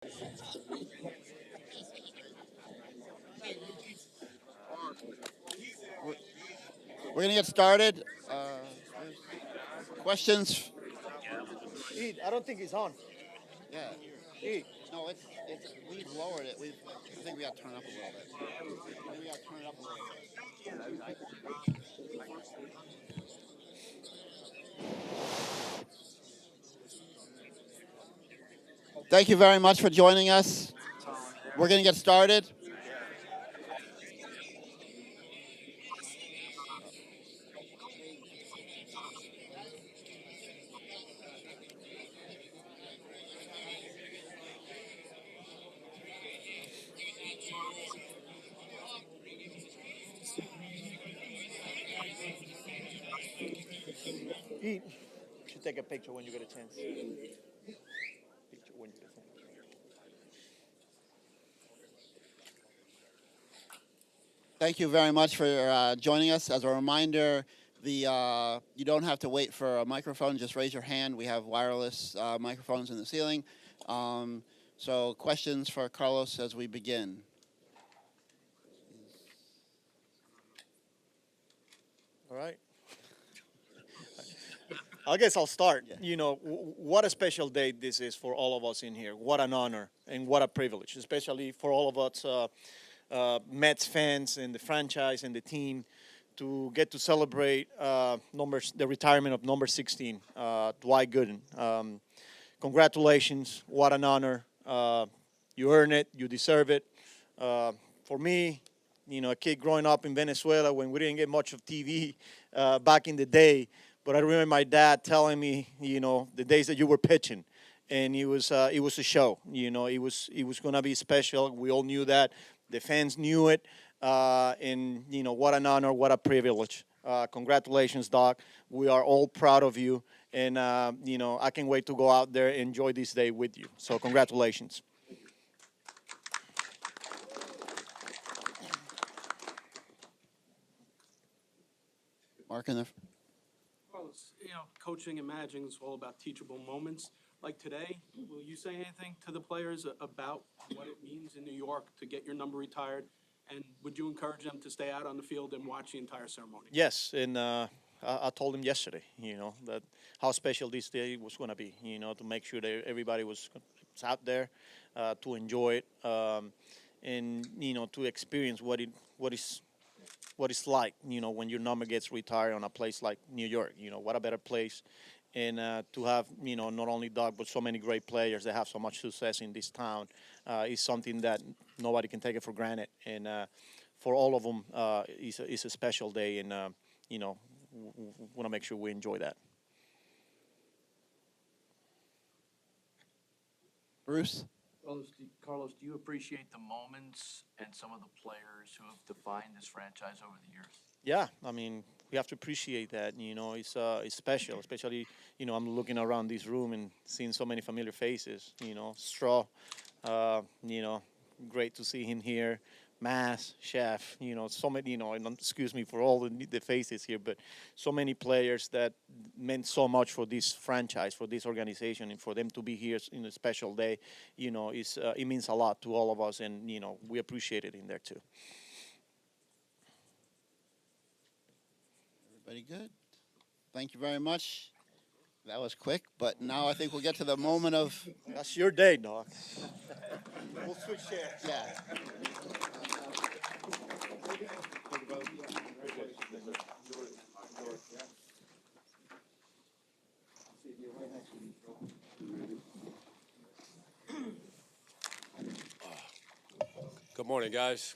We're going to get started. Questions? I don't think he's on. Yeah. No, we've lowered it. I think we got to turn it up a little bit. I think we got to turn it up a little bit. Thank you very much for joining us. We're going to get started. He should take a picture when you get a chance. Picture when you get a chance. Thank you very much for joining us. As a reminder, you don't have to wait for a microphone. Just raise your hand. We have wireless microphones in the ceiling. So questions for Carlos as we begin. All right. I guess I'll start. Yeah. You know, what a special day this is for all of us in here. What an honor and what a privilege, especially for all of us Mets fans and the franchise and the team to get to celebrate the retirement of number 16, Dwight Gooden. Congratulations. What an honor. You earn it. You deserve it. For me, you know, a kid growing up in Venezuela when we didn't get much of TV back in the day. But I remember my dad telling me, you know, the days that you were pitching, and it was a show. You know, it was gonna be special. We all knew that. The fans knew it, and you know, what an honor, what a privilege. Congratulations, Doc. We are all proud of you, and you know, I can't wait to go out there and enjoy this day with you. So, congratulations. Mark in the. Well, coaching and managing is all about teachable moments. Like today, will you say anything to the players about what it means in New York to get your number retired? And would you encourage them to stay out on the field and watch the entire ceremony? Yes, and I told him yesterday, you know, that how special this day was going to be, you know, to make sure that everybody was out there to enjoy it, and you know, to experience what it's like, you know, when your number gets retired on a place like New York. You know, what a better place, and to have, you know, not only Doug but so many great players that have so much success in this town is something that nobody can take it for granted, and for all of them, it's a special day, and you know, want to make sure we enjoy that. Bruce? Carlos, do you appreciate the moments and some of the players who have defined this franchise over the years? Yeah, I mean, we have to appreciate that. You know, it's special, especially, you know, I'm looking around this room and seeing so many familiar faces. You know, Straw, you know, great to see him here. Mass, Chef, you know, so many, you know, and excuse me for all the faces here, but so many players that meant so much for this franchise, for this organization, and for them to be here in a special day, you know, it means a lot to all of us, and, you know, we appreciate it in there too. Everybody good? Thank you very much. That was quick, but now I think we'll get to the moment of. That's your day, dog. We'll switch chairs. Yeah. Good morning, guys.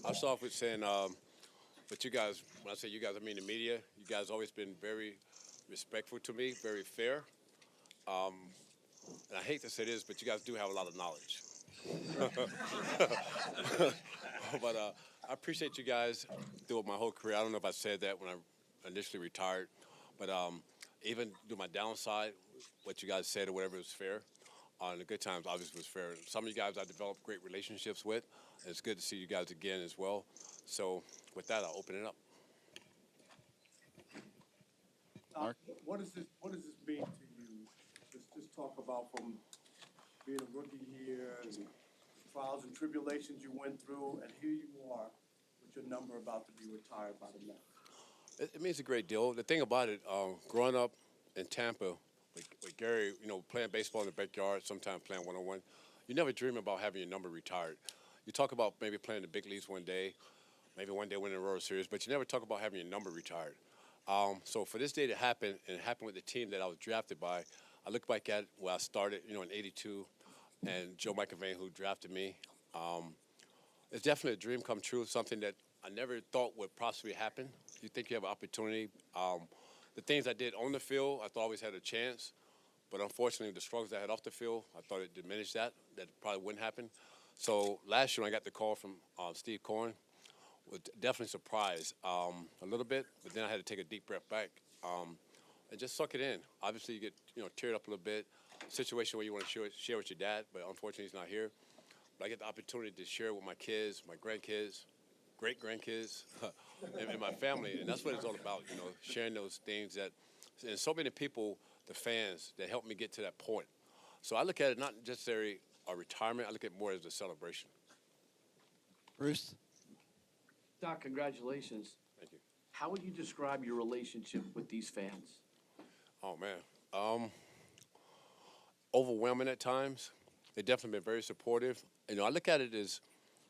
I'll start off with saying, but you guys, when I say you guys, I mean the media. You guys always been very respectful to me, very fair. And I hate to say this, but you guys do have a lot of knowledge. But I appreciate you guys through my whole career. I don't know if I said that when I initially retired, but even through my downside, what you guys said or whatever was fair. On the good times, obviously, was fair. Some of you guys I developed great relationships with. And it's good to see you guys again as well. So with that, I'll open it up. Mark? What does this mean to you? This talk about from being a rookie here and trials and tribulations you went through, and here you are with your number about to be retired by the Mets. It means a great deal. The thing about it, growing up in Tampa with Gary, playing baseball in the backyard, sometimes playing one-on-one, you never dream about having your number retired. You talk about maybe playing the big leagues one day, maybe one day winning a World Series, but you never talk about having your number retired. So for this day to happen, and it happened with the team that I was drafted by, I look back at where I started, in '82, and Joe McAvane, who drafted me. It's definitely a dream come true, something that I never thought would possibly happen. You think you have an opportunity. The things I did on the field, I thought I always had a chance. But unfortunately, the struggles I had off the field, I thought it diminished that probably wouldn't happen. So last year when I got the call from Steve Cohen, was definitely surprised a little bit, but then I had to take a deep breath back and just suck it in. Obviously, you get teared up a little bit. Situation where you want to share with your dad, but unfortunately he's not here. But I get the opportunity to share with my kids, my grandkids, great-grandkids, and my family, and that's what it's all about, sharing those things that, and so many people, the fans, that helped me get to that point. So I look at it not just a retirement, I look at it more as a celebration. Bruce? Doc, congratulations. Thank you. How would you describe your relationship with these fans? Oh, man. Overwhelming at times. They've definitely been very supportive. I look at it as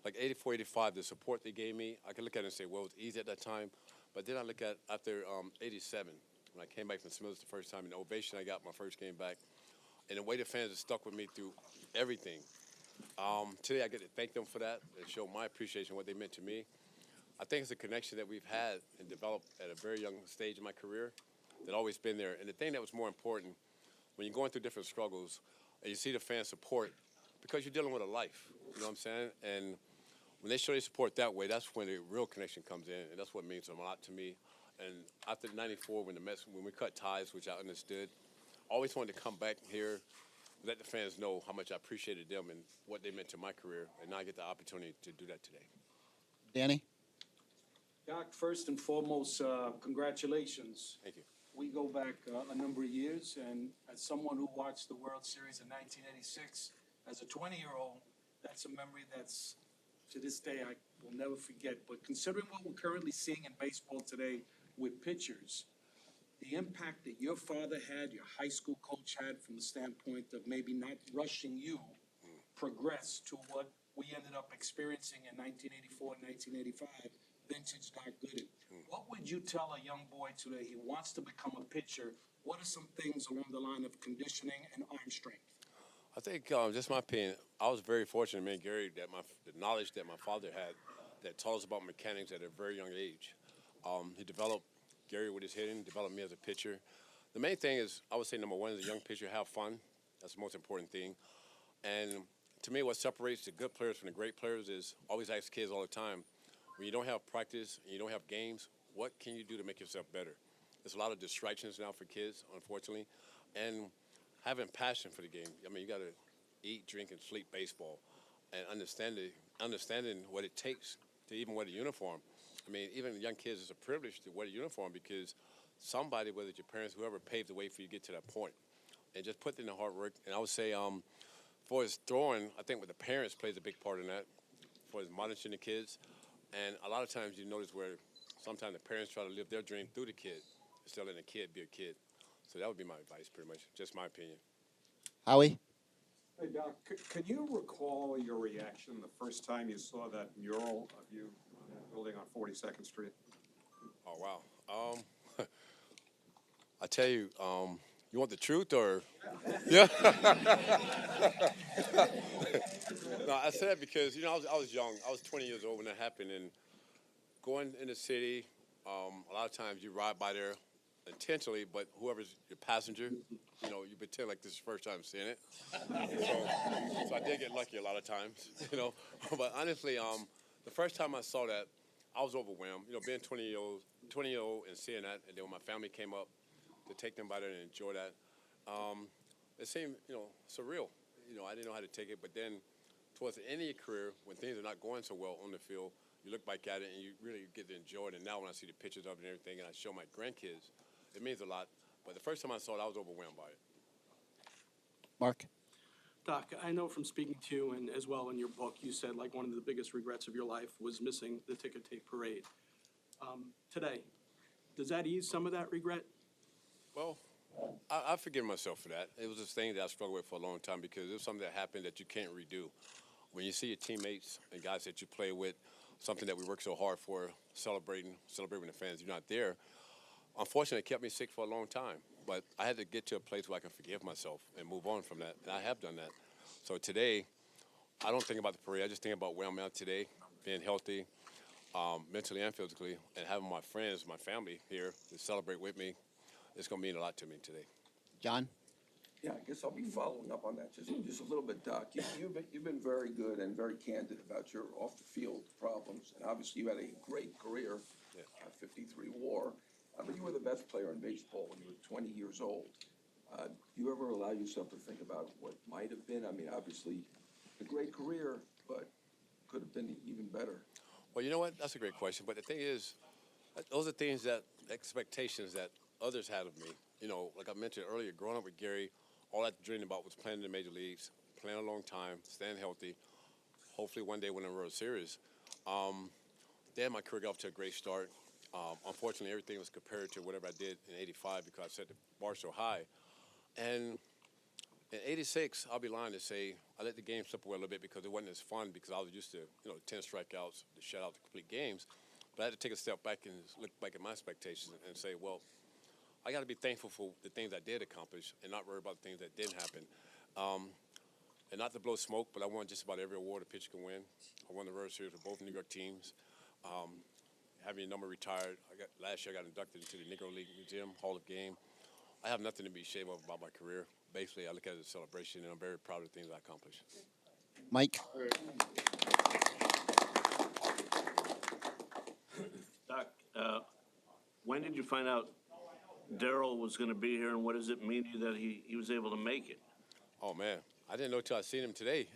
like 84, 85, the support they gave me. I can look at it and say, well, it was easy at that time. But then I look at after 87, when I came back from Smithers the first time, and the ovation I got my first game back, and the way the fans have stuck with me through everything. Today I get to thank them for that and show my appreciation, what they meant to me. I think it's a connection that we've had and developed at a very young stage in my career that always been there. And the thing that was more important, when you're going through different struggles and you see the fan support, because you're dealing with a life, you know what I'm saying? And when they show their support that way, that's when the real connection comes in, and that's what means a lot to me. And after '94, when we cut ties, which I understood, I always wanted to come back here, let the fans know how much I appreciated them and what they meant to my career, and now I get the opportunity to do that today. Danny? Doc, first and foremost, congratulations. Thank you. We go back a number of years, and as someone who watched the World Series in 1986, as a 20-year-old, that's a memory that's, to this day, I will never forget. But considering what we're currently seeing in baseball today with pitchers, the impact that your father had, your high school coach had, from the standpoint of maybe not rushing you, progress to what we ended up experiencing in 1984 and 1985, vintage Doc Gooden. What would you tell a young boy today? He wants to become a pitcher. What are some things along the line of conditioning and arm strength? I think, just my opinion, I was very fortunate, man, Gary, that the knowledge that my father had that taught us about mechanics at a very young age. He developed Gary with his hitting, developed me as a pitcher. The main thing is, I would say, number one, as a young pitcher, have fun. That's the most important thing. And to me, what separates the good players from the great players is, always ask kids all the time, when you don't have practice and you don't have games, what can you do to make yourself better? There's a lot of distractions now for kids, unfortunately, and having passion for the game. I mean, you got to eat, drink, and sleep baseball, and understanding what it takes to even wear the uniform. I mean, even young kids, it's a privilege to wear a uniform because somebody, whether it's your parents, whoever, paved the way for you to get to that point. And just put in the hard work. And I would say, for his throwing, I think what the parents plays a big part in that, for his monitoring the kids. And a lot of times you notice where sometimes the parents try to live their dream through the kid instead of letting the kid be a kid. So that would be my advice, pretty much, just my opinion. Howie? Hey, Doc, can you recall your reaction the first time you saw that mural of you on that building on 42nd Street? Oh, wow. I tell you, you want the truth or? Yeah. No, I said that because, I was young. I was 20 years old when that happened. And going in the city, a lot of times you ride by there intentionally, but whoever's your passenger, you pretend like this is the first time seeing it. So I did get lucky a lot of times, But honestly, the first time I saw that, I was overwhelmed. Being 20-year-old and seeing that, and then when my family came up to take them by there and enjoy that, it seemed, surreal. I didn't know how to take it, but then towards the end of your career, when things are not going so well on the field, you look back at it and you really get to enjoy it. And now when I see the pictures of it and everything, and I show my grandkids, it means a lot. But the first time I saw it, I was overwhelmed by it. Mark? Doc, I know from speaking to you and as well in your book, you said like one of the biggest regrets of your life was missing the ticker tape parade. Today, does that ease some of that regret? Well, I forgive myself for that. It was this thing that I struggled with for a long time because it was something that happened that you can't redo. When you see your teammates and guys that you play with, something that we work so hard for, celebrating the fans, you're not there. Unfortunately, it kept me sick for a long time. But I had to get to a place where I can forgive myself and move on from that, and I have done that. So today, I don't think about the parade. I just think about where I'm at today, being healthy, mentally and physically, and having my friends, my family here to celebrate with me. It's going to mean a lot to me today. John? Yeah, I guess I'll be following up on that just a little bit, Doc. You've been very good and very candid about your off-the-field problems, and obviously you had a great career, 53 WAR, but you were the best player in baseball when you were 20 years old. Do you ever allow yourself to think about what might have been? I mean, obviously, a great career, but could have been even better. Well, you know what? That's a great question. But the thing is, those are things that expectations that others had of me. You know, like I mentioned earlier, growing up with Gary, all I dreamed about was playing in the major leagues, playing a long time, staying healthy, hopefully one day winning a World Series. Then my career got off to a great start. Unfortunately, everything was compared to whatever I did in '85 because I set the bar so high. And in '86, I'll be lying to say I let the game slip away a little bit because it wasn't as fun because I was used to, 10 strikeouts, the shutout, the complete games. But I had to take a step back and look back at my expectations and say, well, I got to be thankful for the things I did accomplish and not worry about the things that didn't happen. And not to blow smoke, but I won just about every award a pitcher can win. I won the World Series with both New York teams. Having a number retired, last year I got inducted into the Negro League Museum Hall of Game. I have nothing to be ashamed of about my career. Basically, I look at it as a celebration, and I'm very proud of the things I accomplished. Mike? Doc, when did you find out Daryl was going to be here, and what does it mean to you that he was able to make it? Oh, man. I didn't know until I seen him today.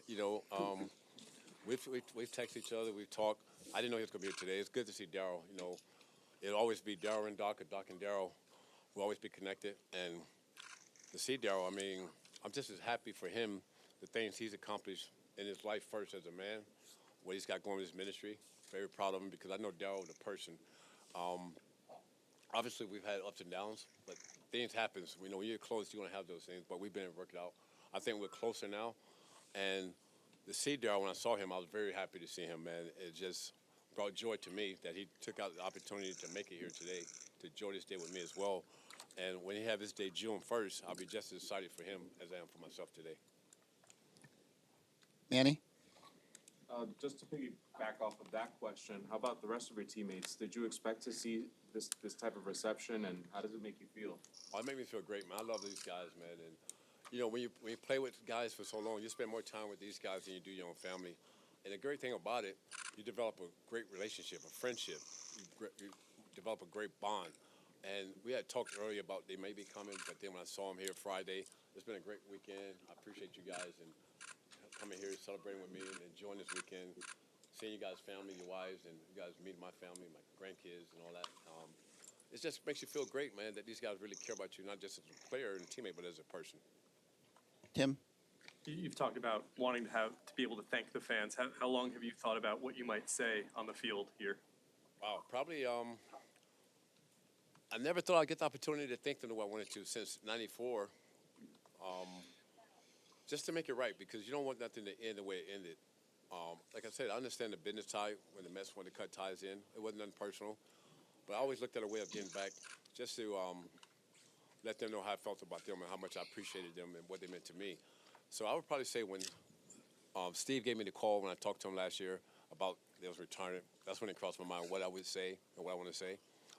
We've texted each other. We've talked. I didn't know he was going to be here today. It's good to see Daryl. It'll always be Daryl and Doc, or Doc and Daryl. We'll always be connected. And to see Daryl, I mean, I'm just as happy for him, the things he's accomplished in his life first as a man, what he's got going with his ministry. Very proud of him because I know Daryl, the person. Obviously, we've had ups and downs, but things happen. When you're close, you're going to have those things, but we've been able to work it out. I think we're closer now. And to see Daryl, when I saw him, I was very happy to see him, man. It just brought joy to me that he took out the opportunity to make it here today, to enjoy this day with me as well. And when he have his day June 1st, I'll be just as excited for him as I am for myself today. Manny? Just to piggyback off of that question, how about the rest of your teammates? Did you expect to see this type of reception, and how does it make you feel? Oh, it made me feel great, man. I love these guys, man. And when you play with guys for so long, you spend more time with these guys than you do your own family. And the great thing about it, you develop a great relationship, a friendship. You develop a great bond. And we had talked earlier about they may be coming, but then when I saw them here Friday, it's been a great weekend. I appreciate you guys and coming here, celebrating with me, and enjoying this weekend, seeing you guys' family, your wives, and you guys meeting my family, my grandkids, and all that. It just makes you feel great, man, that these guys really care about you, not just as a player and a teammate, but as a person. Tim? You've talked about wanting to be able to thank the fans. How long have you thought about what you might say on the field here? Wow, probably. I never thought I'd get the opportunity to thank them the way I wanted to since '94. Just to make it right, because you don't want nothing to end the way it ended. Like I said, I understand the business tie when the Mets wanted to cut ties in. It wasn't nothing personal. But I always looked at a way of getting back just to let them know how I felt about them and how much I appreciated them and what they meant to me. So I would probably say when Steve gave me the call when I talked to him last year about they was retirement, that's when it crossed my mind what I would say and what I want to say.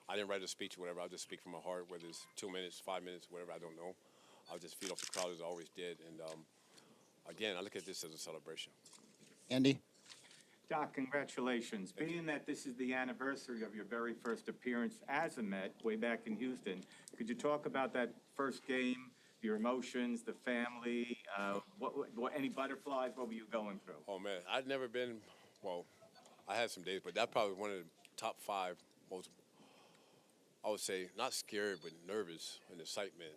I didn't write a speech or whatever. I'll just speak from my heart, whether it's 2 minutes, 5 minutes, whatever, I don't know. I'll just feed off the crowd as I always did. And again, I look at this as a celebration. Andy? Doc, congratulations. Being that this is the anniversary of your very first appearance as a Met way back in Houston, could you talk about that first game, your emotions, the family, what any butterflies, what were you going through? Oh, man, I'd never been, well, I had some days, but that's probably one of the top 5 most, I would say, not scared, but nervous and excitement,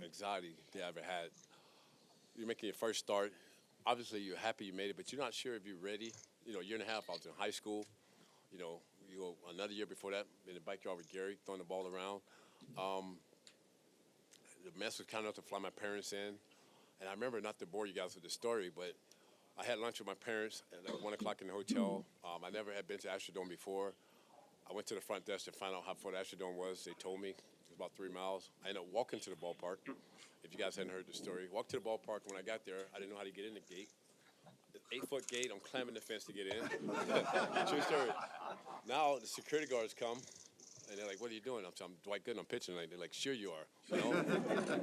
anxiety that I ever had. you're making your first start. Obviously, you're happy you made it, but you're not sure if you're ready. You know, a year and a half, I was in high school. You know, you go another year before that in the backyard with Gary, throwing the ball around. Um, the mess was kind enough to fly my parents in. And I remember, not to bore you guys with the story, but I had lunch with my parents at like 1 o'clock in the hotel. I never had been to Astrodome before. I went to the front desk to find out how far the Astrodome was. They told me it was about 3 miles. I ended up walking to the ballpark. If you guys hadn't heard the story, walked to the ballpark. When I got there, I didn't know how to get in the gate. The 8-foot gate, I'm climbing the fence to get in. True story. Now the security guards come, and they're like, "What are you doing?" I'm saying, "I'm Dwight Gooden. I'm pitching." They're like, "Sure you are." You know?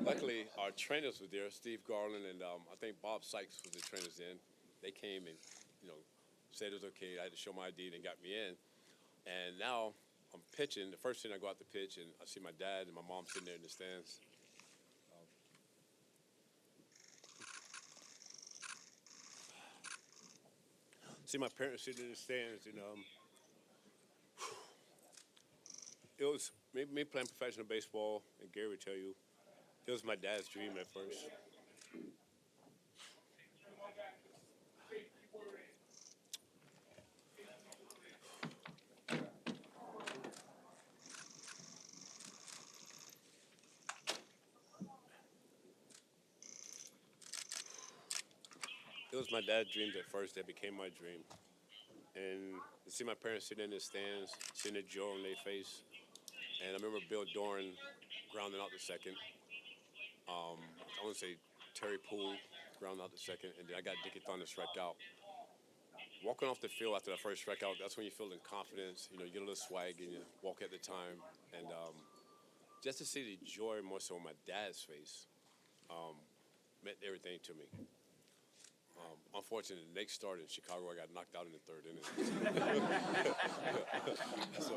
Luckily, our trainers were there, Steve Garland and I think Bob Sykes was the trainers then. They came and, you know, said it was okay. I had to show my ID and got me in. And now I'm pitching. The first thing I go out to pitch, and I see my dad and my mom sitting there in the stands. See my parents sitting in the stands, and it was me playing professional baseball, and Gary would tell you, it was my dad's dream at first. It was my dad's dreams at first that became my dream. And to see my parents sitting in the stands, seeing the joy on their face. And I remember Bill Doran grounding out the second. I want to say Terry Poole grounding out the second. And then I got Dickie Thunder strike out. Walking off the field after that first strikeout, that's when you feel in confidence. You know, you get a little swag and you walk at the time. And just to see the joy more so on my dad's face meant everything to me. Unfortunately, the next started in Chicago. I got knocked out in the third inning. So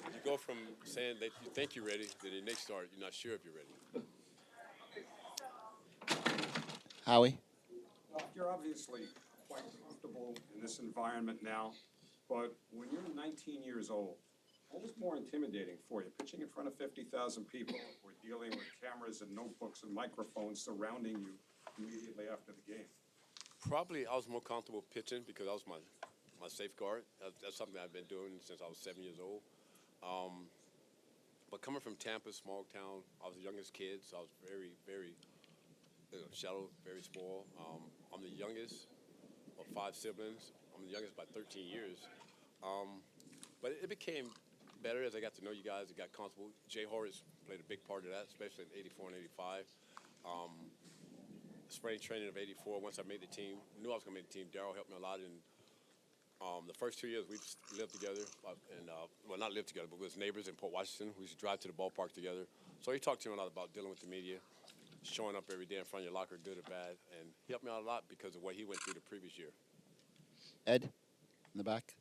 you go from saying that you think you're ready to the next start, you're not sure if you're ready. Howie? You're obviously quite comfortable in this environment now, but when you're 19 years old, what was more intimidating for you? Pitching in front of 50,000 people or dealing with cameras and notebooks and microphones surrounding you immediately after the game? Probably I was more comfortable pitching because that was my safeguard. That's something I've been doing since I was 7 years old. But coming from Tampa, small town, I was the youngest kid, so I was very, very shallow, very small. I'm the youngest of 5 siblings. I'm the youngest by 13 years. But it became better as I got to know you guys. I got comfortable. Jay Horace played a big part of that, especially in 84 and 85. Spring training of 84, once I made the team, knew I was going to make the team. Daryl helped me a lot. And the first 2 years, we lived together. And, well, not lived together, but we was neighbors in Port Washington. We used to drive to the ballpark together. So he talked to me a lot about dealing with the media, showing up every day in front of your locker, good or bad. And he helped me out a lot because of what he went through the previous year. Ed, in the back.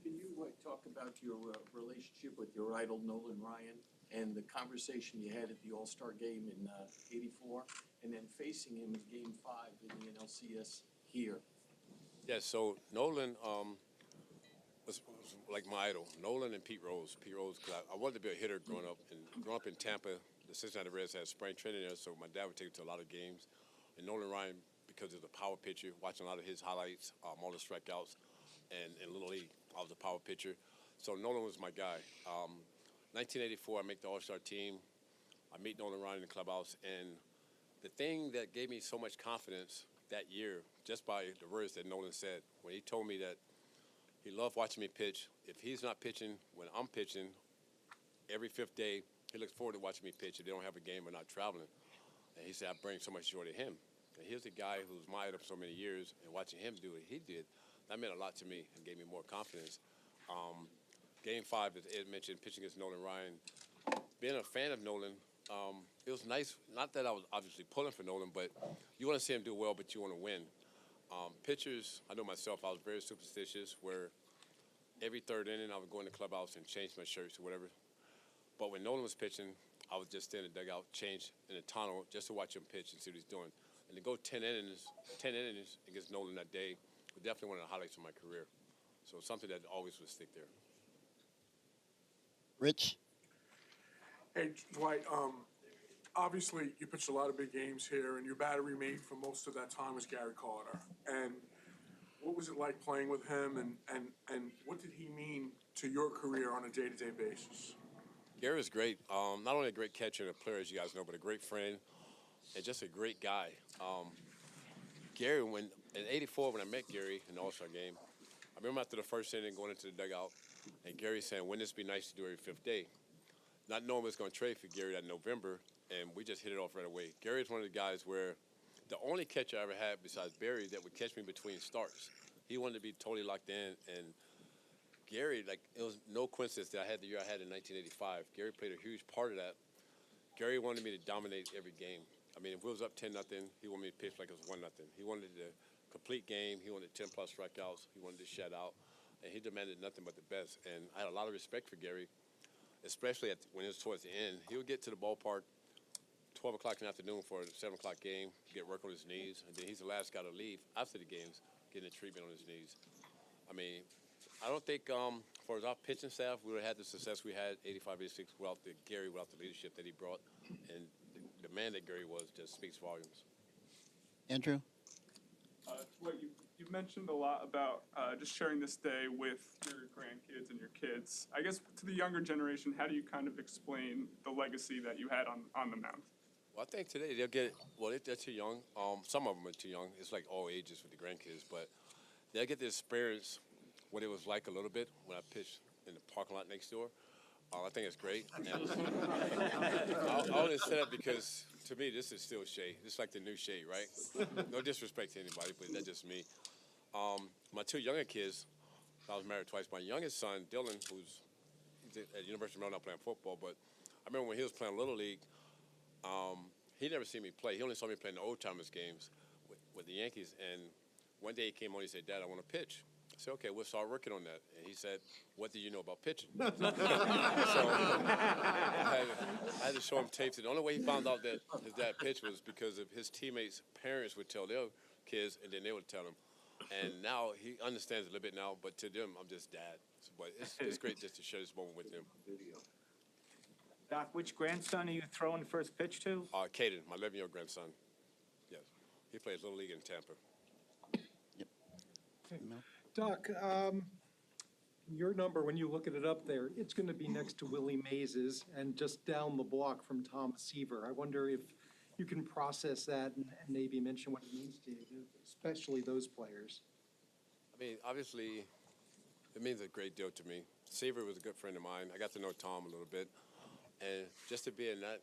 Can you talk about your relationship with your idol Nolan Ryan and the conversation you had at the All-Star game in '84, and then facing him in Game 5 in the NLCS here? Yeah, so Nolan was like my idol. Nolan and Pete Rose. Pete Rose, because I wanted to be a hitter growing up. And growing up in Tampa, the Cincinnati Reds had spring training there, so my dad would take me to a lot of games. And Nolan Ryan, because he was a power pitcher, watching a lot of his highlights, all the strikeouts, and in Little League, I was a power pitcher. So Nolan was my guy. 1984, I make the All-Star team. I meet Nolan Ryan in the clubhouse, and the thing that gave me so much confidence that year, just by the words that Nolan said, when he told me that he loved watching me pitch. If he's not pitching when I'm pitching, every 5th day, he looks forward to watching me pitch if they don't have a game or not traveling. And he said, I bring so much joy to him. And here's a guy who's my idol for so many years, and watching him do what he did, that meant a lot to me and gave me more confidence. Game 5, as Ed mentioned, pitching against Nolan Ryan. Being a fan of Nolan, it was nice. Not that I was obviously pulling for Nolan, but you want to see him do well, but you want to win. Pitchers, I know myself, I was very superstitious, where every 3rd inning I would go in the clubhouse and change my shirts or whatever. But when Nolan was pitching, I would just stand in the dugout, change in the tunnel just to watch him pitch and see what he's doing. And to go 10 innings against Nolan that day was definitely one of the highlights of my career. So something that always would stick there. Rich? Hey, Dwight, obviously, you pitched a lot of big games here, and your battery mate for most of that time was Gary Carter. And what was it like playing with him, and what did he mean to your career on a day-to-day basis? Gary was great. Not only a great catcher and a player, as you guys know, but a great friend and just a great guy. Gary, in '84, when I met Gary in the All-Star game, I remember after the first inning going into the dugout, and Gary saying, "Wouldn't this be nice to do every fifth day?" Not knowing we was going to trade for Gary that November, and we just hit it off right away. Gary is one of the guys where the only catcher I ever had besides Barry that would catch me between starts. He wanted to be totally locked in, and Gary, like, it was no coincidence that I had the year I had in 1985. Gary played a huge part of that. Gary wanted me to dominate every game. I mean, if it was up 10-0, he wanted me to pitch like it was 1-0. He wanted the complete game. He wanted 10-plus strikeouts. He wanted to shut out, and he demanded nothing but the best. And I had a lot of respect for Gary, especially when it was towards the end. He would get to the ballpark 12 o'clock in the afternoon for a 7 o'clock game, get work on his knees, and then he's the last guy to leave after the games, getting a treatment on his knees. I mean, I don't think for our pitching staff, we would have had the success we had 85, 86 without Gary, without the leadership that he brought. And the man that Gary was just speaks volumes. Andrew? You've mentioned a lot about just sharing this day with your grandkids and your kids. I guess to the younger generation, how do you kind of explain the legacy that you had on the mound? Well, I think today they'll get it. Well, they're too young. Some of them are too young. It's like all ages with the grandkids. But they'll get to experience what it was like a little bit when I pitched in the parking lot next door. I think it's great. And I only say that because, to me, this is still Shea. This is like the new Shea, right? No disrespect to anybody, but that's just me. My two younger kids, I was married twice. My youngest son, Dylan, he's at University of Maryland playing football, but I remember when he was playing Little League, he never seen me play. He only saw me playing the old-timers games with the Yankees, and one day he came on, he said, "Dad, I want to pitch." I said, "Okay, we'll start working on that." And he said, "What do you know about pitching?" So I had to show him tapes. And the only way he found out that his dad pitched was because of his teammates' parents would tell their kids, and then they would tell him. And now he understands a little bit now, but to them, I'm just dad. But it's great just to share this moment with them. Doc, which grandson are you throwing the first pitch to? Caden, my 11-year-old grandson. Yes, he plays Little League in Tampa. Doc, your number, when you look at it up there, it's going to be next to Willie Mays's and just down the block from Tom Seaver. I wonder if you can process that and maybe mention what it means to you, especially those players. I mean, obviously, it means a great deal to me. Seaver was a good friend of mine. I got to know Tom a little bit, and just to be in that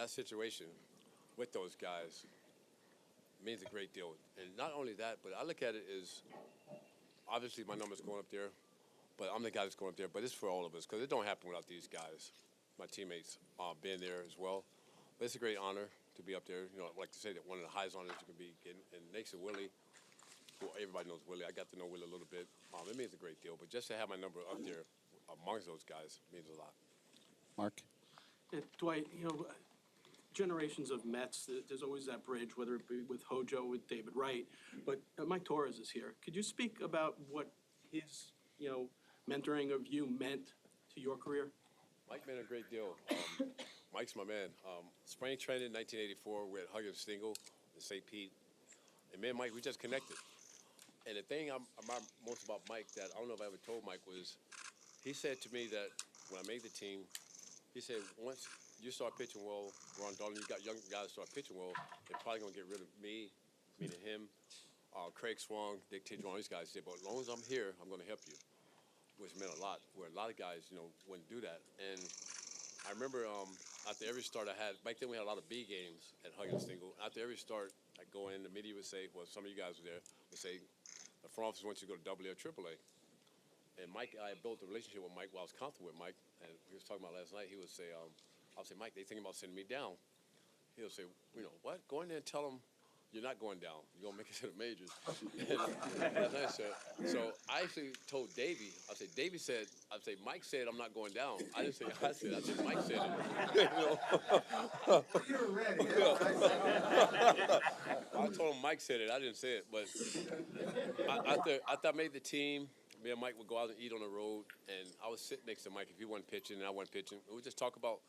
situation with those guys means a great deal. And not only that, but I look at it as, obviously my number's going up there, but I'm the guy that's going up there, but it's for all of us, because it don't happen without these guys, my teammates, being there as well. But it's a great honor to be up there. You know, I like to say that one of the highest honors you can be getting. And next to Willie, who everybody knows Willie, I got to know Willie a little bit. It means a great deal. But just to have my number up there amongst those guys means a lot. Mark? Dwight, generations of Mets, there's always that bridge, whether it be with Hojo, with David Wright, but Mike Torres is here. Could you speak about what his, mentoring of you meant to your career? Mike meant a great deal. Mike's my man. Spring training in 1984, we're at Huggins Stingle in St. Pete. And me and Mike, we just connected. And the thing I admire most about Mike that I don't know if I ever told Mike was, he said to me that when I made the team, he said, once you start pitching well, Ron Darling, you got young guys start pitching well, they're probably going to get rid of me, meaning him, Craig Swan, Dick Tidron, all these guys said, but as long as I'm here, I'm going to help you, which meant a lot, where a lot of guys, wouldn't do that. And I remember after every start I had, back then we had a lot of B games at Huggins Stingle. After every start, I'd go in, the media would say, well, some of you guys were there, would say, the front office wants you to go to AA or AAA. And Mike, I built a relationship with Mike while I was comfortable with Mike, and we was talking about last night, he would say, I'll say, Mike, they thinking about sending me down. He'll say, what? Go in there and tell them you're not going down. You're going to make it to the majors. So I actually told Davey, I said, Mike said I'm not going down. I didn't say I said Mike said it. You were ready. I told him Mike said it. I didn't say it. But after I made the team, me and Mike would go out and eat on the road, and I would sit next to Mike if he wasn't pitching and I wasn't pitching. We would just talk about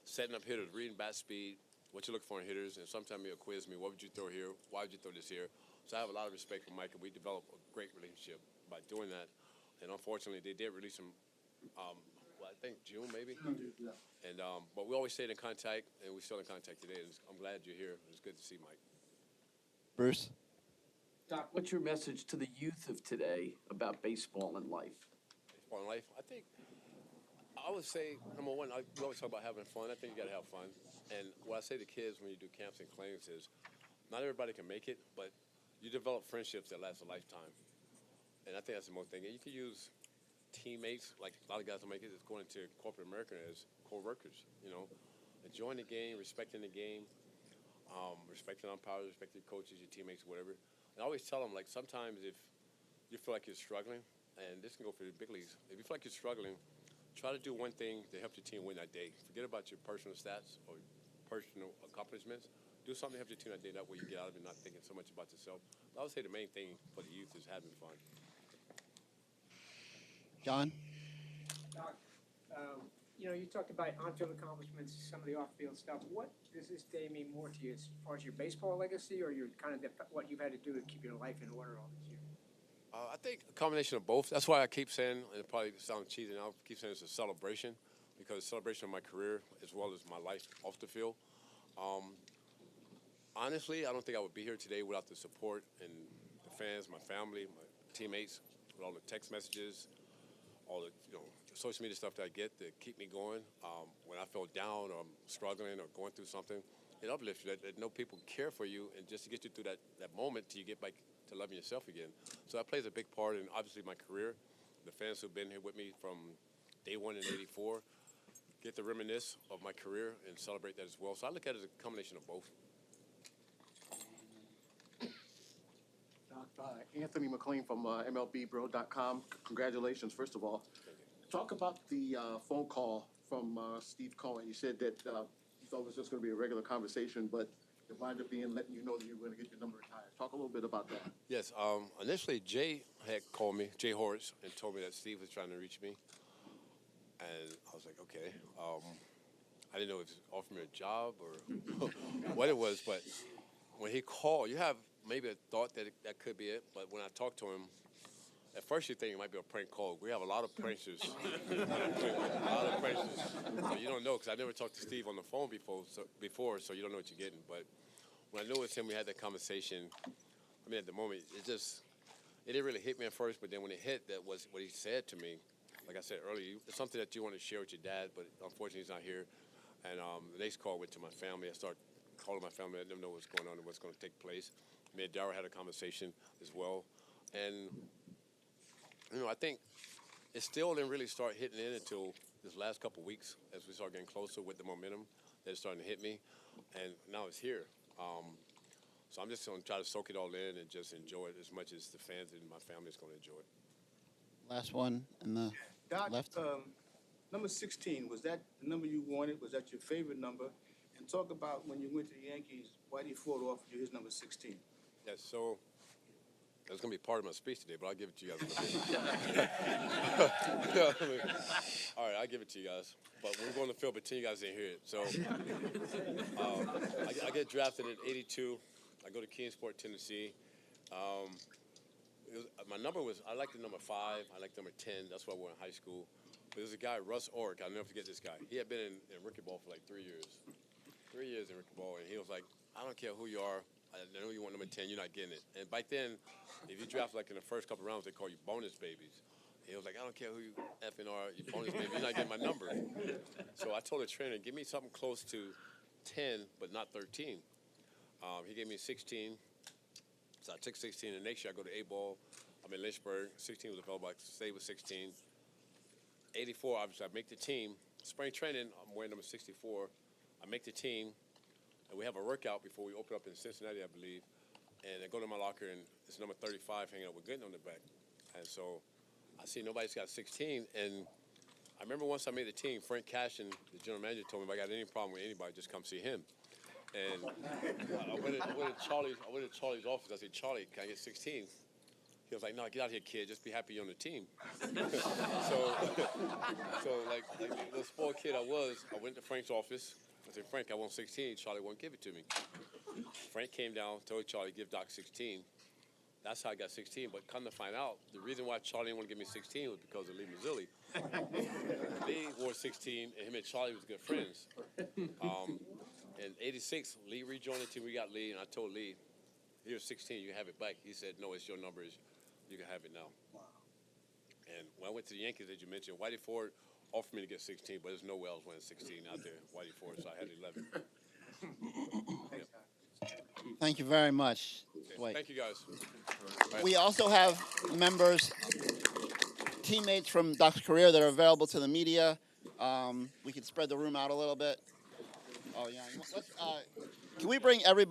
setting up hitters, reading bat speed, what you look for in hitters, and sometimes he'll quiz me, what would you throw here? Why would you throw this here? So I have a lot of respect for Mike, and we developed a great relationship by doing that. And unfortunately, they did release him, I think June maybe. And but we always stayed in contact, and we're still in contact today. And I'm glad you're here. It's good to see Mike. Bruce? Doc, what's your message to the youth of today about baseball and life? Baseball and life, I think I would say number one, we always talk about having fun. I think you got to have fun. And what I say to kids when you do camps and claims is, not everybody can make it, but you develop friendships that last a lifetime. And I think that's the most thing. And you can use teammates, like a lot of guys will make it, is going into corporate America as co-workers, enjoying the game, respecting the game, respecting umpires, respecting your coaches, your teammates, whatever. And I always tell them, like, sometimes if you feel like you're struggling, and this can go for the big leagues, if you feel like you're struggling, try to do one thing to help your team win that day. Forget about your personal stats or personal accomplishments. Do something to help your team that day. That way you get out of it not thinking so much about yourself. But I would say the main thing for the youth is having fun. John? Doc, you talked about on-field accomplishments, some of the off-field stuff. What does this day mean more to you as far as your baseball legacy or your kind of what you've had to do to keep your life in order all these years? I think a combination of both. That's why I keep saying, and it probably sounds cheesy now, I keep saying it's a celebration, because it's a celebration of my career as well as my life off the field. Honestly, I don't think I would be here today without the support and the fans, my family, my teammates, with all the text messages, all the social media stuff that I get that keep me going. When I feel down or I'm struggling or going through something, it uplifts you. That know people care for you, and just to get you through that moment till you get back to loving yourself again. So that plays a big part in obviously my career. The fans who've been here with me from day one in '84 get to reminisce of my career and celebrate that as well. So I look at it as a combination of both. Doc, Anthony McLean from MLBBro.com. Congratulations, first of all. Talk about the phone call from Steve Cohen. You said that you thought it was just going to be a regular conversation, but it wound up being letting you know that you were going to get your number retired. Talk a little bit about that. Yes, initially Jay had called me, Jay Horace, and told me that Steve was trying to reach me. And I was like, okay. I didn't know if he was offering me a job or what it was, but when he called, you have maybe a thought that that could be it, but when I talked to him, at first you think it might be a prank call. We have a lot of pranksters. A lot of pranksters. So you don't know, because I never talked to Steve on the phone before, so you don't know what you're getting. But when I knew it was him, we had that conversation. I mean, at the moment, it didn't really hit me at first, but then when it hit, that was what he said to me. Like I said earlier, it's something that you want to share with your dad, but unfortunately he's not here. And the next call went to my family. I started calling my family, letting them know what's going on and what's going to take place. Me and Daryl had a conversation as well. And, I think it still didn't really start hitting in until this last couple of weeks as we start getting closer with the momentum that is starting to hit me. And now it's here. So I'm just going to try to soak it all in and just enjoy it as much as the fans and my family is going to enjoy it. Last one in the Doc, left. number 16, was that the number you wanted? Was that your favorite number? And talk about when you went to the Yankees, why did Ford offer you his number 16? Yes, so that's going to be part of my speech today, but I'll give it to you guys. All right, I'll give it to you guys. But we're going to field, but 10 you guys didn't hear it. So I get drafted in '82. I go to Kingsport, Tennessee. My number was, I liked the number 5. I liked number 10. That's what I wore in high school. But there's a guy, Russ Orrick. I'll never forget this guy. He had been in rookie ball for like 3 years. 3 years in rookie ball. And he was like, I don't care who you are. I know you want number 10. You're not getting it. And back then, if you draft like in the first couple rounds, they call you bonus babies. He was like, I don't care who you effing are. You bonus baby. You're not getting my number. So I told the trainer, give me something close to 10, but not 13. He gave me 16. So I took 16, and next year I go to A-ball. I'm in Lynchburg. 16 was available. I stayed with 16. 84, obviously, I make the team. Spring training, I'm wearing number 64. I make the team, and we have a workout before we open up in Cincinnati, I believe. And I go to my locker, and it's number 35 hanging out with Gooden on the back. And so I see nobody's got 16. And I remember once I made the team, Frank Cashin, the general manager, told me if I got any problem with anybody, just come see him. And I went to Charlie's office. I said, Charlie, can I get 16? He was like, "No, get out of here, kid. Just be happy you're on the team." so, like the little spoiled kid I was, I went to Frank's office. I said, "Frank, I want 16." Charlie won't give it to me. Frank came down, told Charlie, "Give Doc 16." That's how I got 16. But come to find out, the reason why Charlie didn't want to give me 16 was because of Lee Mazzilli. Lee wore 16, and him and Charlie was good friends. In '86, Lee rejoined the team. We got Lee, and I told Lee, "Here's 16. You can have it back." He said, "No, it's your number. You can have it now." Wow. And when I went to the Yankees, as you mentioned, Whitey Ford offered me to get 16, but there's no way I was winning 16 out there, Whitey Ford, so I had 11. Thank you very much. Wait. Thank you, guys. We also have members, teammates from Doc's career that are available to the media. We can spread the room out a little bit. Oh, yeah. Can we bring everybody?